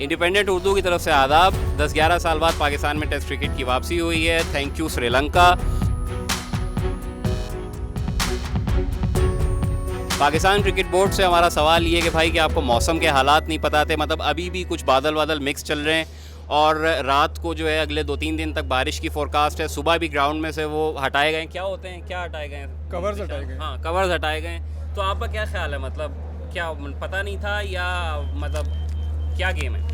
Independent Urdu की तरफ से आदाब। 10-11 साल बाद पाकिस्तान में टेस्ट क्रिकेट की वापसी हुई है। Thank you Sri Lanka. Pakistan cricket board से हमारा सवाल ये है कि भाई कि आपको मौसम के हालात नहीं पता थे, मतलब अभी भी कुछ बादल बादल मिक्स चल रहे हैं और रात को जो है अगले 2-3 दिन तक बारिश की फोरकास्ट है। सुबह भी ग्राउंड में से वो हटाए गए, क्या होते हैं, क्या हटाए गए, कवर्स हटाए गए। हाँ, कवर्स हटाए गए। तो आपका क्या ख्याल है, मतलब क्या पता नहीं था या मतलब क्या गेम है?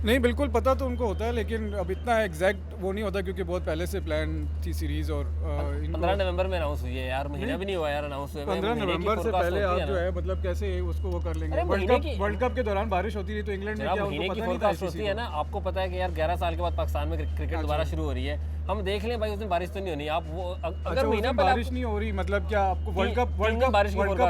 नहीं, बिल्कुल पता तो उनको होता है, लेकिन अब इतना एग्जैक्ट वो नहीं होता क्योंकि बहुत पहले से प्लान थी सीरीज। और 15 नवंबर में अनाउंस हुई है यार, महीना भी नहीं हुआ यार अनाउंस हुए। 15 नवंबर से पहले आप जो है मतलब कैसे उसको वो कर लेंगे। वर्ल्ड कप के दौरान बारिश होती रही तो इंग्लैंड में क्या महीने की फोरकास्ट होती है ना। आपको पता है कि यार 11 साल के बाद पाकिस्तान में क्रिकेट दोबारा शुरू हो रही है। हम देख लें भाई, उस दिन बारिश तो नहीं होनी। आप वो अगर महीना बारिश नहीं हो रही, मतलब क्या आपको वर्ल्ड कप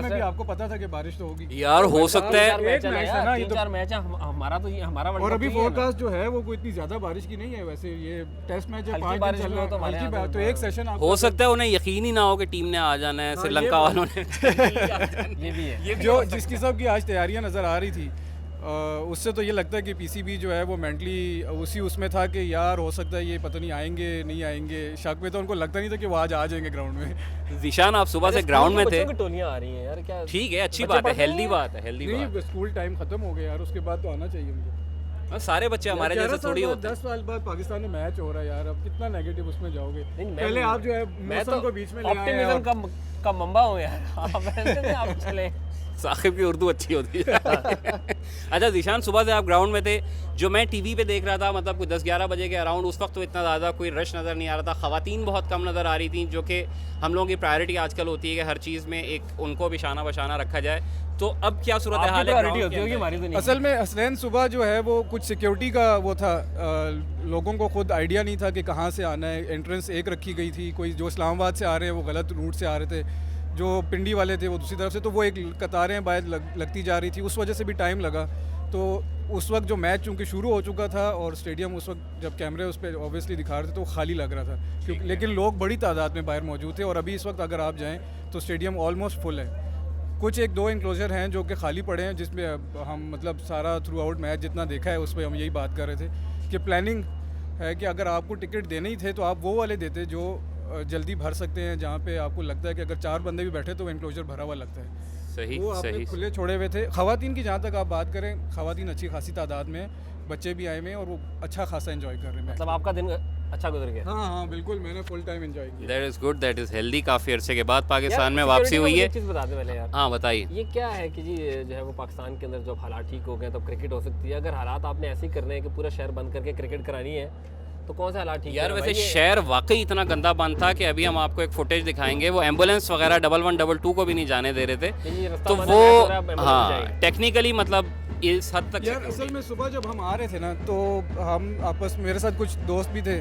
में भी आपको पता था कि बारिश तो होगी यार? हो सकता है 3-4 मैच है हमारा, तो ये हमारा और अभी फोरकास्ट जो है वो कोई इतनी ज्यादा बारिश की नहीं है। वैसे ये टेस्ट मैच है, 5 दिन चल रहा है तो एक सेशन हो सकता है उन्हें यकीन ही ना हो कि टीम ने आ जाना है, श्रीलंका वालों ने। ये भी है जो जिसकी सब की आज तैयारियां नजर आ रही थी, उससे तो ये लगता है कि पीसीबी जो है वो मेंटली उसमें था कि यार हो सकता है ये पता नहीं आएंगे नहीं आएंगे। शक में तो उनको लगता नहीं था कि वो आज आ जाएंगे ग्राउंड में। ज़ीशान, आप सुबह से ग्राउंड में थे। टोलियां आ रही हैं यार, क्या ठीक है, अच्छी बात है, हेल्दी बात है, हेल्दी बात है। स्कूल टाइम खत्म हो गया यार, उसके बाद तो आना चाहिए मुझे। सारे बच्चे हमारे जैसे थोड़ी होते हैं। 10 साल बाद पाकिस्तान में मैच हो रहा है यार, अब कितना नेगेटिव उसमें जाओगे। पहले आप जो है मौसम को बीच में ले आए हैं। ऑप्टिमिज्म का मंबा हो यार। आप चले साकिब की उर्दू अच्छी होती है। अच्छा ज़ीशान, सुबह से आप ग्राउंड में थे। जो मैं टीवी पे देख रहा था, मतलब कोई 10-11 बजे के अराउंड, उस वक्त तो इतना ज़्यादा कोई रश नज़र नहीं आ रहा था। ख़वातीन बहुत कम नज़र आ रही थी, जो कि हम लोगों की प्रायोरिटी आजकल होती है कि हर चीज़ में एक उनको भी शाना बशाना रखा जाए। तो अब क्या सूरत हाल है? असल में हसनैन सुबह जो है वो कुछ सिक्योरिटी का वो था, लोगों को खुद आइडिया नहीं था कि कहाँ से आना है। एंट्रेंस एक रखी गई थी, कोई जो इस्लामाबाद से आ रहे हैं वो गलत रूट से आ रहे थे, जो पिंडी वाले थे वो दूसरी तरफ से, तो वो एक कतारें बाहर लगती जा रही थी, उस वजह से भी टाइम लगा। तो उस वक्त जो मैच चूँकि शुरू हो चुका था और स्टेडियम उस वक्त जब कैमरे उस पर ऑब्वियसली दिखा रहे थे तो खाली लग रहा था, क्योंकि लेकिन लोग बड़ी तादाद में बाहर मौजूद थे। और अभी इस वक्त अगर आप जाएँ तो स्टेडियम ऑलमोस्ट फुल है। कुछ 1-2 इंक्लोजर हैं जो कि खाली पड़े हैं, जिसमें हम मतलब सारा थ्रू आउट मैच जितना देखा है उस पर हम यही बात कर रहे थे कि प्लानिंग है कि अगर आपको टिकट देने ही थे तो आप वो वाले देते जो जल्दी भर सकते हैं, जहाँ पे आपको लगता है कि अगर 4 बंदे भी बैठे तो वो इंक्लोजर भरा हुआ लगता है। सही, वो आपने खुले छोड़े हुए थे। ख़वातीन की जहाँ तक आप बात करें, ख़वातीन अच्छी खासी तादाद में, बच्चे भी आए हुए हैं और वो अच्छा खासा एंजॉय कर रहे हैं। मतलब आपका दिन अच्छा गुजर गया? हाँ, बिल्कुल, मैंने फुल टाइम एंजॉय किया। That is good, that is healthy. काफ़ी अरसे के बाद पाकिस्तान में वापसी हुई है। चीज़ बता दें पहले यार। हाँ, बताइए। ये क्या है कि जी जो है वो पाकिस्तान के अंदर जब हालात ठीक हो गए तब क्रिकेट हो सकती है। अगर हालात आपने ऐसे ही करने हैं कि पूरा शहर बंद करके क्रिकेट करानी है तो कौन सा हालात ठीक है यार? वैसे शहर वाकई इतना गंदा बंद था कि अभी हम आपको एक फुटेज दिखाएंगे। वो एम्बुलेंस वगैरह 1112 को भी नहीं जाने दे रहे थे। तो वो हाँ, टेक्निकली मतलब इस हद तक यार असल में सुबह जब हम आ रहे थे ना तो हम आपस में, मेरे साथ कुछ दोस्त भी थे,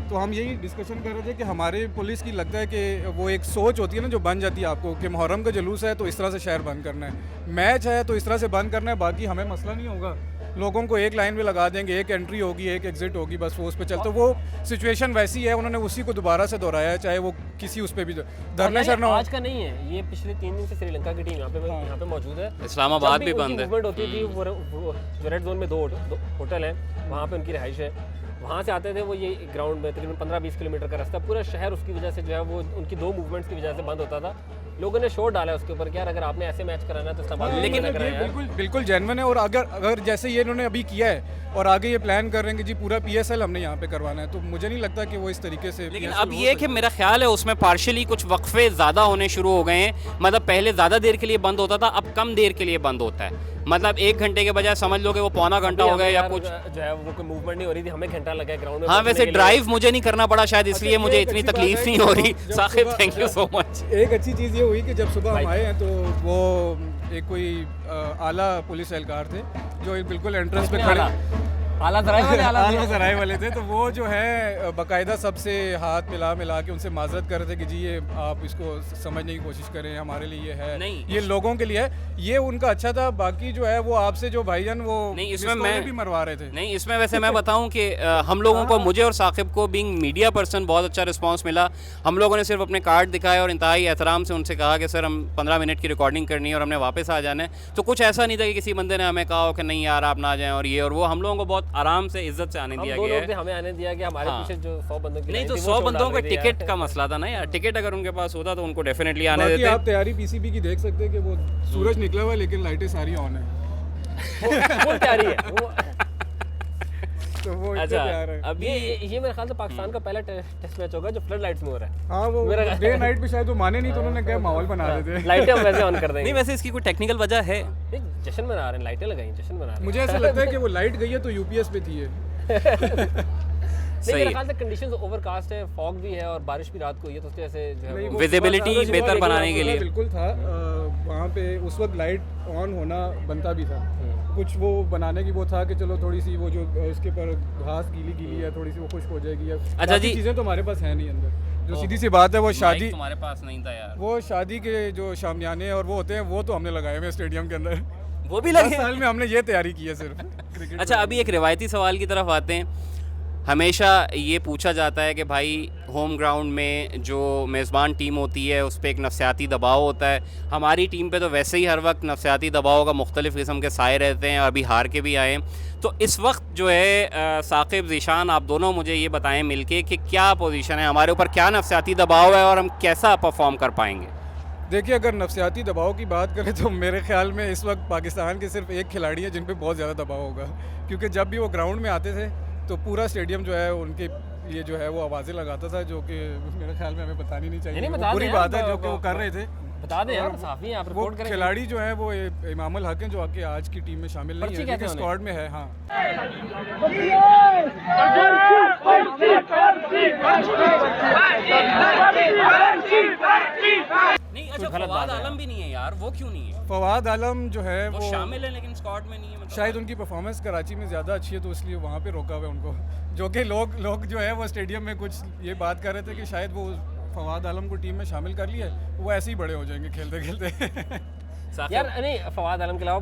तो हम यही डिस्कशन कर रहे थे कि हमारे पुलिस की लगता है कि वो एक सोच होती है ना जो बन जाती है आपको कि मुहर्रम का जुलूस है तो इस तरह से शहर बंद करना है, मैच है तो इस तरह से बंद करना है, बाकी हमें मसला नहीं होगा। लोगों को एक लाइन में लगा देंगे, एक एंट्री होगी एक एग्जिट होगी, बस वो उस पर चलते। तो वो सिचुएशन वैसी है, उन्होंने उसी को दोबारा से दोहराया है, चाहे वो किसी उस पर भी धरना शरना। आज का नहीं है ये, पिछले 3 दिन से श्रीलंका की टीम यहाँ पे मौजूद है। इस्लामाबाद भी बंद है। मूवमेंट होती थी, वो रेड जोन में 2 होटल हैं, वहाँ पे उनकी रिहाइश है। वहाँ से आते थे वो ये ग्राउंड में तकरीबन 15-20 किलोमीटर का रास्ता, पूरा शहर उसकी वजह से जो है वो उनकी 2 मूवमेंट्स की वजह से बंद होता था। लोगों ने शोर डाला उसके ऊपर कि यार अगर आपने ऐसे मैच कराना है तो इस्लामाबाद लेकिन बिल्कुल जेन्युइन है। और अगर जैसे ये इन्होंने अभी किया है और आगे ये प्लान कर रहे हैं कि जी पूरा PSL हमने यहाँ पे करवाना है, तो मुझे नहीं लगता कि वो इस तरीके से। लेकिन अब ये कि मेरा ख्याल है उसमें पार्शियली कुछ वक्फे ज़्यादा होने शुरू हो गए हैं। मतलब पहले ज़्यादा देर के लिए बंद होता था, अब कम देर के लिए बंद होता है। मतलब 1 घंटे के बजाय समझ लो कि वो पौना घंटा हो गया या कुछ जो है वो कोई मूवमेंट नहीं हो रही थी, हमें घंटा लगा ग्राउंड में। हाँ, वैसे ड्राइव मुझे नहीं करना पड़ा शायद, इसलिए मुझे इतनी तकलीफ नहीं हो रही। Saqib, thank you so much. एक अच्छी चीज़ ये हुई कि जब सुबह हम आए हैं तो वो एक कोई आला पुलिस एहलकार थे जो बिल्कुल एंट्रेंस पे खड़े, आला सराय वाले आला सराय वाले थे, तो वो जो है बाकायदा सबसे हाथ मिला मिला के उनसे माजरत कर रहे थे कि जी ये आप इसको समझने की कोशिश करें, हमारे लिए ये है नहीं। ये लोगों के लिए है, ये उनका अच्छा था। बाकी जो है वो आपसे जो भाईजान वो नहीं, इसमें मिस कॉलें मैं भी मरवा रहे थे। नहीं, इसमें वैसे मैं बताऊं कि हम लोगों को, मुझे और साकिब को बीइंग मीडिया पर्सन बहुत अच्छा रिस्पांस मिला। हम लोगों ने सिर्फ अपने कार्ड दिखाए और इंतहाई एहतराम से उनसे कहा कि सर हम 15 मिनट की रिकॉर्डिंग करनी है और हमने वापस आ जाना है। तो कुछ ऐसा नहीं था कि किसी बंदे ने हमें कहा हो कि नहीं यार आप ना जाएं और ये और वो। हम लोगों को बहुत आराम से इज्जत से आने हम दिया दो गया लोग थे, है। हमें आने दिया कि हमारे हाँ। पीछे जो 100 बंदों की नहीं लाइन तो थी, 100 वो शो बंदों डाल का रहे थे टिकट यार। का मसला था ना यार। टिकट अगर उनके पास होता तो उनको डेफिनेटली आने बाकी देते। आप तैयारी पीसीबी की देख सकते हैं कि वो सूरज निकला हुआ है लेकिन लाइटें सारी ऑन है। वो तैयारी है वो। तो वो इतने अच्छा, तैयार है। अभी ये मेरे ख्याल से पाकिस्तान का पहला टेस्ट मैच होगा जो फ्लड लाइट्स में हो रहा है। हाँ वो मेरा- डे नाइट पे शायद वो माने नहीं, तो उन्होंने क्या माहौल बना देते। लाइटें हम वैसे ऑन कर देंगे। नहीं, वैसे इसकी कोई टेक्निकल वजह है? नहीं, जश्न मना रहे हैं, लाइटें लगाई, जश्न मना रहे हैं। मुझे ऐसा लगता है कि वो लाइट गई है तो यूपीएस पे थी ये। नहीं, सही मेरे है। ख्याल से कंडीशंस ओवरकास्ट है, फॉग भी है और बारिश भी रात को हुई है, तो उसकी वजह से जो है नहीं, वो वो विजिबिलिटी थोड़ा सा बेहतर लेकिन बनाने के आपका लिए। बिल्कुल था वहाँ पे उस वक्त लाइट ऑन होना बनता भी था। कुछ वो बनाने की वो था कि चलो थोड़ी सी वो जो उसके पर घास गीली गीली है, थोड़ी सी वो खुश्क हो जाएगी। अच्छा जी। चीज़ें तो हमारे पास है नहीं अंदर। जो ओह। सीधी सी बात है वो माइक शादी, तुम्हारे पास नहीं था यार। वो शादी के जो शामियाने और वो होते हैं वो तो हमने लगाए हुए हैं स्टेडियम के अंदर। वो भी 10 लगे। साल में हमने ये तैयारी की है सिर्फ क्रिकेट। अच्छा, अभी एक रिवायती सवाल की तरफ आते हैं। हमेशा ये पूछा जाता है कि भाई होम ग्राउंड में जो मेज़बान टीम होती है उस पर एक नफसियाती दबाव होता है। हमारी टीम पे तो वैसे ही हर वक्त नफसियाती दबाव का मुख्तलिफ़ किस्म के साए रहते हैं, अभी हार के भी आए हैं। तो इस वक्त जो है साकिब, ज़ीशान, आप दोनों मुझे ये बताएं मिलके कि क्या पोजीशन है, हमारे ऊपर क्या नफसियाती दबाव है और हम कैसा परफॉर्म कर पाएंगे? देखिए, अगर नफसियाती दबाव की बात करें तो मेरे ख्याल में इस वक्त पाकिस्तान के सिर्फ एक खिलाड़ी है जिन पे बहुत ज़्यादा दबाव होगा, क्योंकि जब भी वो ग्राउंड में आते थे तो पूरा स्टेडियम जो है उनके लिए जो है वो आवाज़ें लगाता था, जो कि मेरे ख्याल में हमें बतानी नहीं चाहिए। नहीं, वो बता बुरी दें बात है यार, जो कि वो कर रहे थे। बता दें यार, और साफ़ी हैं, आप वो रिपोर्ट करें। खिलाड़ी जो है वो इमामुल हक हैं, जो आपके आज की टीम में शामिल नहीं पर्ची है कहते लेकिन हैं स्क्वाड में है। हाँ, नहीं, अच्छा, गलत फवाद बात है आलम भी नहीं है यार, वो क्यों नहीं है? फवाद आलम जो है वो वो शामिल है लेकिन स्क्वाड में नहीं है, मतलब शायद उनकी परफॉर्मेंस कराची में ज़्यादा अच्छी है तो इसलिए वहाँ पे रोका हुआ है उनको। जो कि लोग जो है वो स्टेडियम में कुछ ये बात कर रहे थे कि शायद वो फवाद आलम को टीम में शामिल कर लिए, वो ऐसे ही बड़े हो जाएंगे खेलते खेलते। साकिब, यार नहीं, फवाद आलम के अलावा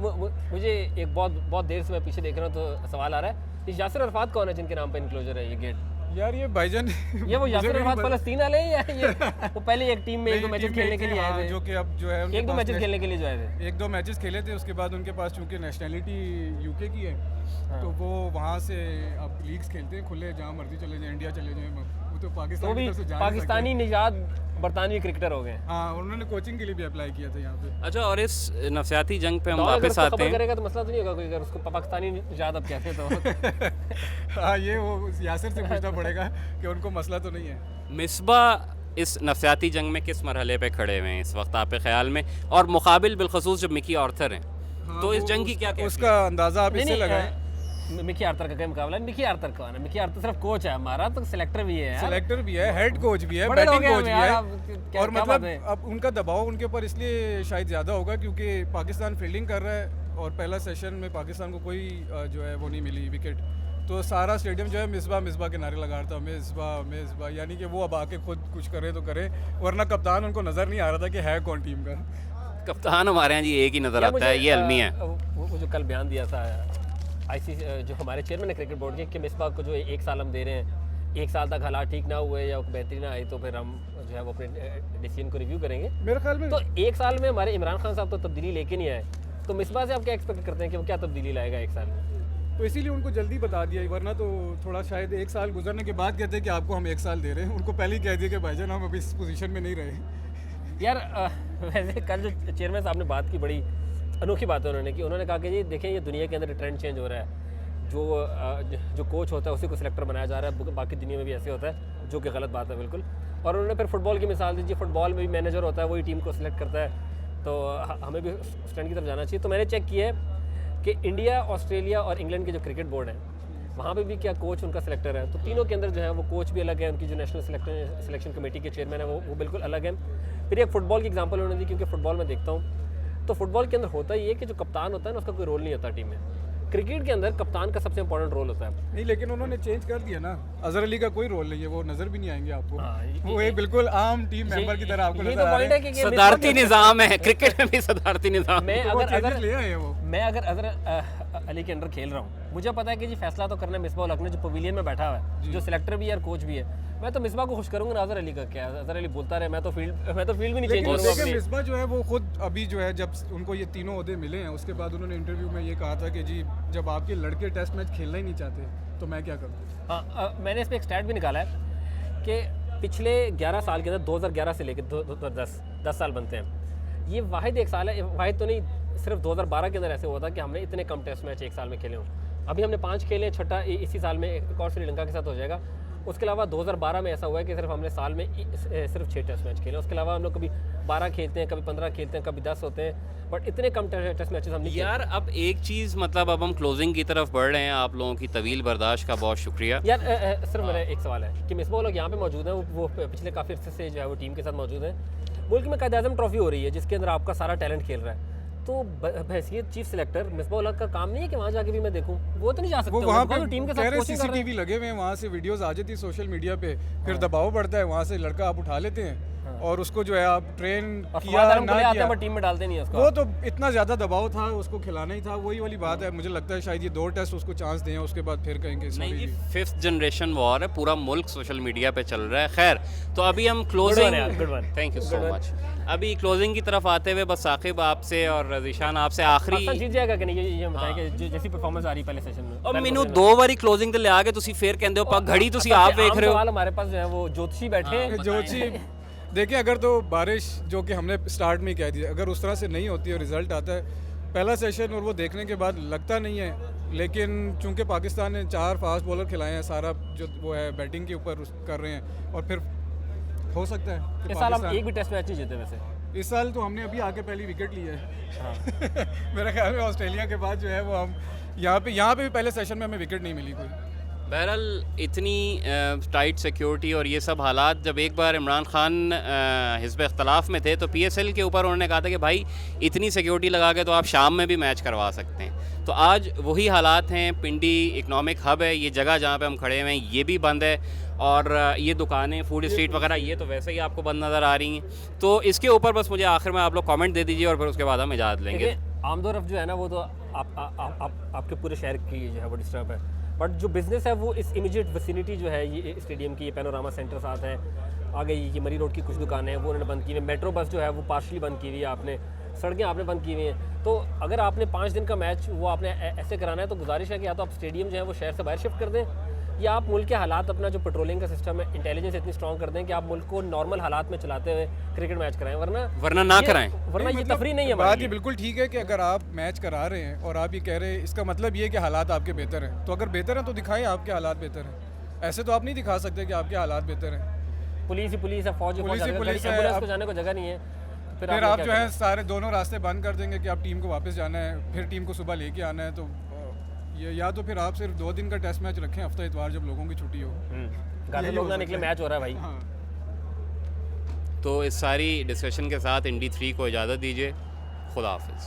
मुझे एक बहुत देर से मैं पीछे देख रहा हूँ तो सवाल आ रहा है, ये यासिर अरफात कौन है जिनके नाम पे इनक्लोजर है ये गेट? यार ये भाईजान ये वो मुझे यासिर भी अरफात नहीं फलस्तीन वाले हैं या ये वो पहले एक टीम में एक दो नहीं, मैचेस टीम में खेलने के लिए हाँ, आए थे, जो कि अब जो है उनके एक दो पास मैचेस खेलने के लिए जो आए थे। 1-2 मैचेस खेले थे, उसके बाद उनके पास चूंकि नेशनलिटी यूके की है हाँ। तो वो वहाँ से अब लीग्स खेलते हैं खुले, जहाँ मर्जी चले जाए, इंडिया चले जाए, वो तो तो पाकिस्तान की भी तरफ से जा नहीं पाकिस्तानी सकते। निजात बरतानवी क्रिकेटर हो गए। हाँ, उन्होंने कोचिंग के लिए भी अप्लाई किया था यहाँ पे। अच्छा, और इस नफसियाती जंग पे हम दौड़ अगर वापस उसको आते खबर हैं। करेगा तो मसला तो नहीं होगा कोई, अगर उसको पाकिस्तानी निजात अब कहते हैं तो। हाँ, ये वो यासिर से पूछना पड़ेगा कि उनको मसला तो नहीं है। मिसबा इस नफसियाती जंग में किस मरहले पे खड़े हुए हैं इस वक्त आपके ख्याल में, और मुकाबिल बिलखसूस जब मिकी आर्थर हैं, हाँ, तो इस वो जंग की क्या कैफियत? उसका अंदाज़ा आप नहीं, इससे नहीं, लगाएं। मिकी आर्थर का क्या मुकाबला है? मिकी आर्थर कौन है? मिकी आर्थर सिर्फ कोच है हमारा, तो सिलेक्टर भी है यार। सिलेक्टर भी है, हेड कोच भी है, बड़े लोग बैटिंग हैं कोच भी यार, है। अब क्या- और क्या मतलब बात है? अब उनका दबाव उनके ऊपर इसलिए शायद ज़्यादा होगा क्योंकि पाकिस्तान फील्डिंग कर रहा है और पहला सेशन में पाकिस्तान को कोई जो है वो नहीं मिली विकेट, तो सारा स्टेडियम जो है मिसबा के नारे लगा रहा था, मिसबा, यानी कि वो अब आके खुद कुछ करे तो करे, वरना कप्तान उनको नज़र नहीं आ रहा था कि है कौन टीम का। कप्तान हमारे यहाँ जी एक ही नज़र यार आता है, मुझे, ये अलमी है। वो जो कल बयान दिया था आईसीसी जो हमारे चेयरमैन है क्रिकेट बोर्ड के, कि मिसबा को जो 1 साल हम दे रहे हैं, 1 साल तक हालात ठीक ना हुए या बेहतरी ना आई तो फिर हम जो है वो अपने डिसीजन को रिव्यू करेंगे। मेरे ख्याल में तो 1 साल में हमारे इमरान खान साहब तो तब्दीली लेके नहीं आए, तो मिसबा से आप क्या एक्सपेक्ट करते हैं कि वो क्या तब्दीली लाएगा 1 साल में? तो इसीलिए उनको जल्दी बता दिया, वरना तो थोड़ा शायद 1 साल गुजरने के बाद कहते हैं कि आपको हम 1 साल दे रहे हैं, उनको पहले ही कह दिया कि भाईजान हम अभी इस पोजीशन में नहीं रहे। यार वैसे कल जो चेयरमैन साहब ने बात की, बड़ी अनोखी बात है उन्होंने की। उन्होंने कहा कि जी देखें, ये दुनिया के अंदर ट्रेंड चेंज हो रहा है, जो कोच होता है उसी को सिलेक्टर बनाया जा रहा है, बाकी दुनिया में भी ऐसे होता है, जो कि गलत बात है बिल्कुल। और उन्होंने फिर फुटबॉल की मिसाल दी, जी फुटबॉल में भी मैनेजर होता है, वही टीम को सिलेक्ट करता है, तो हमें भी स्टैंड की तरफ जाना चाहिए। तो मैंने चेक किया है कि इंडिया, ऑस्ट्रेलिया और इंग्लैंड के जो क्रिकेट बोर्ड है वहाँ पे भी क्या कोच उनका सिलेक्टर है, तो तीनों के अंदर जो है वो कोच भी अलग है, उनकी जो नेशनल सिलेक्शन कमेटी के चेयरमैन है वो बिल्कुल अलग है। फिर एक फुटबॉल की एग्जांपल उन्होंने दी, क्योंकि फुटबॉल में देखता हूँ तो फुटबॉल के अंदर होता ही है कि जो कप्तान होता है ना, उसका कोई रोल नहीं होता टीम में। क्रिकेट के अंदर कप्तान का सबसे इंपॉर्टेंट रोल होता है। नहीं, लेकिन उन्होंने चेंज कर दिया ना, अजहर अली का कोई रोल नहीं है, वो नजर भी नहीं आएंगे आपको। हाँ, वो एक बिल्कुल आम टीम मेंबर की तरह आपको ये नजर तो आ रहे पॉइंट है हैं। कि सदारती निज़ाम है क्रिकेट में भी, सदारती निज़ाम। मैं तो वो अगर changes ले आए हैं वो। मैं अगर अजहर अली के अंडर खेल रहा हूँ, मुझे पता है कि जी फैसला तो करना मिसबाह उल हक ने, जो पवेलियन में बैठा हुआ है, जो सिलेक्टर भी है और कोच भी है। मैं तो मिसबाह को खुश करूंगा ना, अजहर अली का क्या, अजहर अली बोलता रहे, मैं तो फील्ड भी नहीं चेंज लेकिन करूंगा देखिए अपनी। मिसबा जो है वो खुद अभी जो है, जब उनको ये तीनों ओहदे मिले हैं, उसके बाद उन्होंने इंटरव्यू में ये कहा था कि जी जब आपके लड़के टेस्ट मैच खेलना ही नहीं चाहते तो मैं क्या करूँ। हाँ, मैंने इस पर एक स्टैट भी निकाला है कि पिछले 11 साल के अंदर 2011 से लेकर 2010 साल बनते हैं। ये वाहिद एक साल है, वाहिद तो नहीं, सिर्फ 2012 के अंदर ऐसे हुआ था कि हमने इतने कम टेस्ट मैच एक साल में खेले हों। अभी हमने 5 खेले, छठा इसी साल में एक और श्रीलंका के साथ हो जाएगा। उसके अलावा 2012 में ऐसा हुआ है कि सिर्फ हमने साल में सिर्फ 6 टेस्ट मैच खेले। उसके अलावा हम लोग कभी 12 खेलते हैं, कभी 15 खेलते हैं, कभी 10 होते हैं, बट इतने कम टेस्ट मैचेस हम नहीं खेलते। यार अब एक चीज़, मतलब अब हम क्लोजिंग की तरफ बढ़ रहे हैं, आप लोगों की तवील बर्दाश्त का बहुत शुक्रिया। यार सिर्फ मेरा एक सवाल है कि मिसबाह लोग यहाँ पे मौजूद हैं, वो पिछले काफ़ी अर्से से जो है वो टीम के साथ मौजूद हैं। मुल्क में कायद-ए-आज़म ट्रॉफी हो रही है जिसके अंदर आपका सारा टैलेंट खेल रहा है, तो बहैसियत चीफ सिलेक्टर मिसबाह उल हक का काम नहीं है कि वहाँ जाके भी मैं देखूं? वो तो नहीं जा सकते, वो वहाँ पे तो टीम के कह साथ रहे कोचिंग कर रहे हैं। CCTV लगे हुए हैं, वहाँ से वीडियोस आ जाती है सोशल मीडिया पे, फिर दबाव बढ़ता है, वहाँ से लड़का आप उठा लेते हैं और उसको जो है आप ट्रेन और किया फवाद आलम को ना ले आते किया, हैं, बट टीम में डालते नहीं है उसको। वो तो इतना ज़्यादा दबाव था, उसको खिलाना ही था, वही वाली बात है। मुझे लगता है शायद ये 2 टेस्ट उसको चांस दें, उसके बाद फिर कहेंगे नहीं sorry जी, जी। 5th जनरेशन वॉर है, पूरा मुल्क सोशल मीडिया पे चल रहा है। खैर, तो अभी हम Good one क्लोजिंग, यार, good one. Thank you so Good one. Much. अभी क्लोजिंग की तरफ आते हुए बस साकिब आपसे और ज़ीशान आपसे आखिरी, पाकिस्तान जीत जाएगा कि नहीं, ये बताएं कि जैसी परफॉर्मेंस आ रही है पहले सेशन में। और मैनू 2 बारी क्लोजिंग ते ले आ गए, तुसी फिर कहंदे हो पग घड़ी तुसी आप देख रहे हो। सवाल हमारे पास जो है वो ज्योतिषी बैठे हैं। जोशी देखिए, अगर तो बारिश जो कि हमने स्टार्ट में ही कह दी, अगर उस तरह से नहीं होती और रिजल्ट आता है पहला सेशन और वो देखने के बाद लगता नहीं है, लेकिन चूंकि पाकिस्तान ने 4 फास्ट बॉलर खिलाए हैं, सारा जो वो है बैटिंग के ऊपर कर रहे हैं, और फिर हो सकता है कि इस साल हम पाकिस्तान- एक भी टेस्ट मैच नहीं जीते वैसे। इस साल तो हमने अभी आके पहली विकेट ली है। मेरा ख्याल में ऑस्ट्रेलिया के बाद जो है वो हम यहाँ पे भी पहले सेशन में हमें विकेट नहीं मिली कोई। बहरहाल इतनी टाइट सिक्योरिटी और ये सब हालात, जब एक बार इमरान खान हिज़्ब इख्तलाफ में थे तो PSL के ऊपर उन्होंने कहा था कि भाई इतनी सिक्योरिटी लगा के तो आप शाम में भी मैच करवा सकते हैं। तो आज वही हालात हैं। पिंडी इकनॉमिक हब है, ये जगह जहाँ पे हम खड़े हुए हैं ये भी बंद है, और ये दुकानें फूड स्ट्रीट वगैरह ये तो वैसे ही आपको बंद नज़र आ रही हैं। तो इसके ऊपर बस मुझे आखिर में आप लोग कमेंट दे दीजिए और फिर उसके बाद हम इजाज़त लेंगे। देखिए, आमदोरफ्त जो है ना वो तो आपके पूरे शहर की जो है वो डिस्टर्ब है, बट जो बिज़नेस है वो इस इमीडिएट विसिनिटी जो है ये स्टेडियम की, ये पैनोरामा सेंटर साथ है, आगे ये मरी रोड की कुछ दुकानें हैं वो उन्होंने बंद की हुई है, मेट्रो बस जो है वो पार्शली बंद की हुई है आपने, सड़कें आपने बंद की हुई हैं। तो अगर आपने 5 दिन का मैच वो आपने ऐसे कराना है तो गुजारिश है कि या तो आप स्टेडियम जो है वो शहर से बाहर शिफ्ट कर दें, या आप मुल्क के हालात, अपना जो पेट्रोलिंग का सिस्टम है, इंटेलिजेंस इतनी स्ट्रॉन्ग कर दें कि आप मुल्क को नॉर्मल हालात में चलाते हुए क्रिकेट मैच कराएं, वरना ना कराएं। वरना ये तफरी नहीं है बात हमारे ये लिए। बिल्कुल ठीक है कि अगर आप मैच करा रहे हैं और आप ये कह रहे हैं, इसका मतलब ये है कि हालात आपके बेहतर हैं, तो अगर बेहतर हैं तो दिखाएं आपके हालात बेहतर हैं। ऐसे तो आप नहीं दिखा सकते कि आपके हालात बेहतर हैं। पुलिस ही पुलिस है, फौज ही पुलिस फौज ही है, पुलिस है, एम्बुलेंस को अब- जाने को जगह नहीं है, तो फिर आपने आप क्या जो है करना? सारे दोनों रास्ते बंद कर देंगे कि आप टीम को वापस जाना है, फिर टीम को सुबह लेके आना है, तो ये या तो फिर आप सिर्फ 2 दिन का टेस्ट मैच रखें हफ्ता इतवार जब लोगों की छुट्टी हो। घर से यही लोग हो ना निकले, सकता है। मैच हो रहा है भाई। हाँ। तो इस सारी डिस्कशन के साथ इंडी 3 को इजाज़त दीजिए। खुदा हाफिज़।